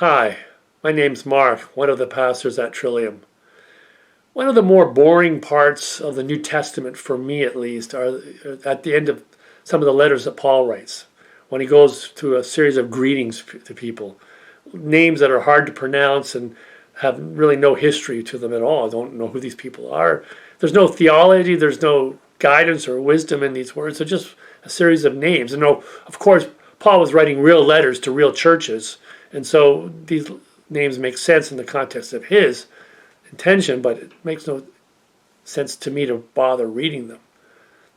Hi, my name's Mark, one of the pastors at Trillium. One of the more boring parts of the New Testament, for me at least, are at the end of some of the letters that Paul writes, when he goes through a series of greetings to people, names that are hard to pronounce and have really no history to them at all. I don't know who these people are. There's no theology, there's no guidance or wisdom in these words. They're just a series of names. And no, of course, Paul was writing real letters to real churches, and so these names make sense in the context of his intention, but it makes no sense to me to bother reading them.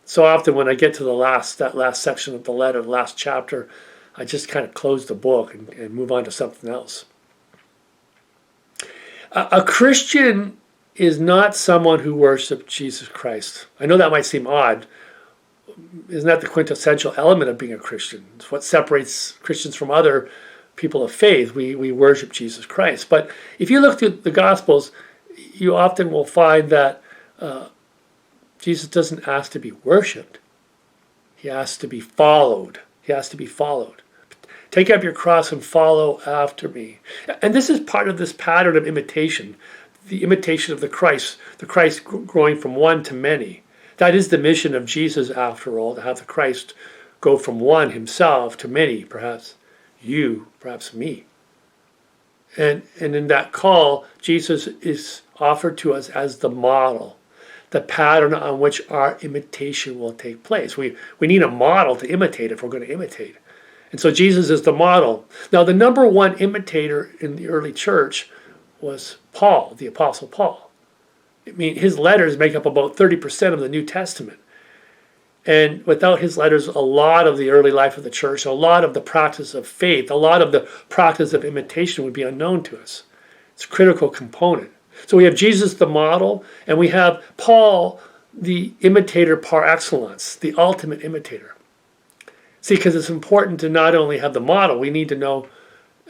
So often when I get to that last section of the letter, the last chapter, I just kind of close the book and move on to something else. A Christian is not someone who worships Jesus Christ. I know that might seem odd. Isn't that the quintessential element of being a Christian? It's what separates Christians from other people of faith. We worship Jesus Christ. But if you look through the Gospels, you often will find that Jesus doesn't ask to be worshipped. He asks to be followed. He asks to be followed. Take up your cross and follow after me. And this is part of this pattern of imitation, the imitation of the Christ growing from one to many. That is the mission of Jesus, after all, to have the Christ go from one himself to many, perhaps you, perhaps me. And in that call, Jesus is offered to us as the model, the pattern on which our imitation will take place. We need a model to imitate if we're going to imitate. And so Jesus is the model. Now, the number one imitator in the early church was Paul, the Apostle Paul. I mean, his letters make up about 30% of the New Testament. And without his letters, a lot of the early life of the church, a lot of the practice of faith, a lot of the practice of imitation would be unknown to us. It's a critical component. So we have Jesus, the model, and we have Paul, the imitator par excellence, the ultimate imitator. See, because it's important to not only have the model, we need to know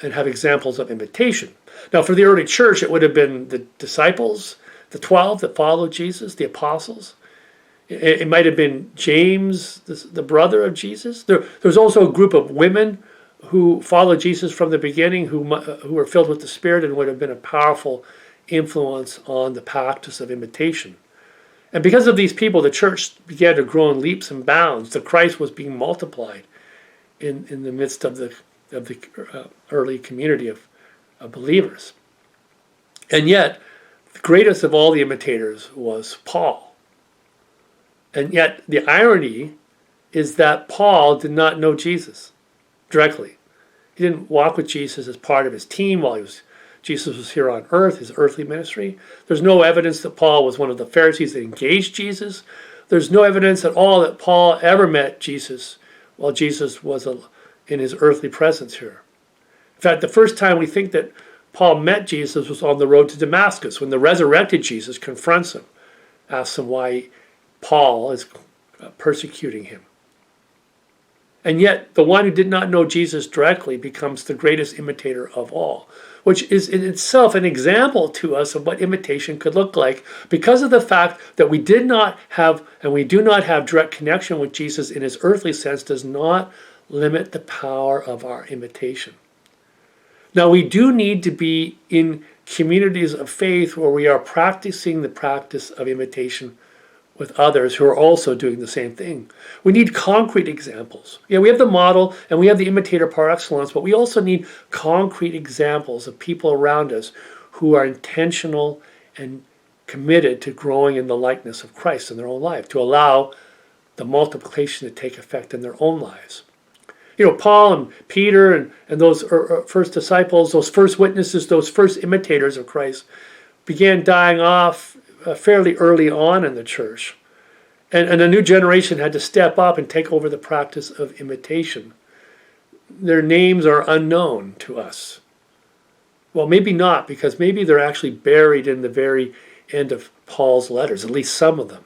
and have examples of imitation. Now, for the early church, it would have been the disciples, the 12 that followed Jesus, the apostles. It might have been James, the brother of Jesus. There was also a group of women who followed Jesus from the beginning, who were filled with the Spirit and would have been a powerful influence on the practice of imitation. And because of these people, the church began to grow in leaps and bounds. The Christ was being multiplied in the midst of the early community of believers. And yet, the greatest of all the imitators was Paul. And yet, the irony is that Paul did not know Jesus directly. He didn't walk with Jesus as part of his team while Jesus was here on earth, his earthly ministry. There's no evidence that Paul was one of the Pharisees that engaged Jesus. There's no evidence at all that Paul ever met Jesus while Jesus was in his earthly presence here. In fact, the first time we think that Paul met Jesus was on the road to Damascus, when the resurrected Jesus confronts him, asks him why Paul is persecuting him. And yet, the one who did not know Jesus directly becomes the greatest imitator of all, which is in itself an example to us of what imitation could look like, because of the fact that we did not have, and we do not have, direct connection with Jesus in his earthly sense does not limit the power of our imitation. Now, we do need to be in communities of faith where we are practicing the practice of imitation with others who are also doing the same thing. We need concrete examples. Yeah, we have the model and we have the imitator par excellence, but we also need concrete examples of people around us who are intentional and committed to growing in the likeness of Christ in their own life, to allow the multiplication to take effect in their own lives. You know, Paul and Peter and those first disciples, those first witnesses, those first imitators of Christ began dying off fairly early on in the church. And a new generation had to step up and take over the practice of imitation. Their names are unknown to us. Well, maybe not, because maybe they're actually buried in the very end of Paul's letters, at least some of them.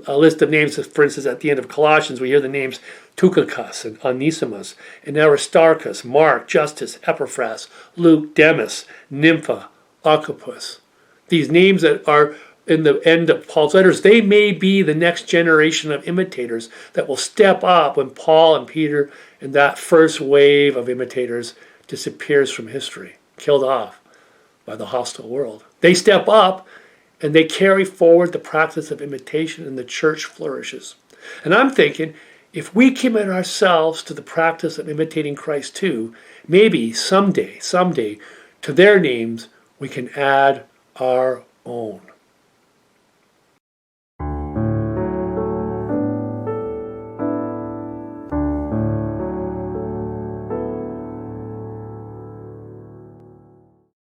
A list of names, for instance, at the end of Colossians, we hear the names Tychicus and Onesimus, and Aristarchus, Mark, Justus, Epaphras, Luke, Demas, Nympha, Archippus. These names that are in the end of Paul's letters, they may be the next generation of imitators that will step up when Paul and Peter and that first wave of imitators disappears from history, killed off by the hostile world. They step up and they carry forward the practice of imitation, and the church flourishes. And I'm thinking, if we commit ourselves to the practice of imitating Christ too, maybe someday, to their names, we can add our own.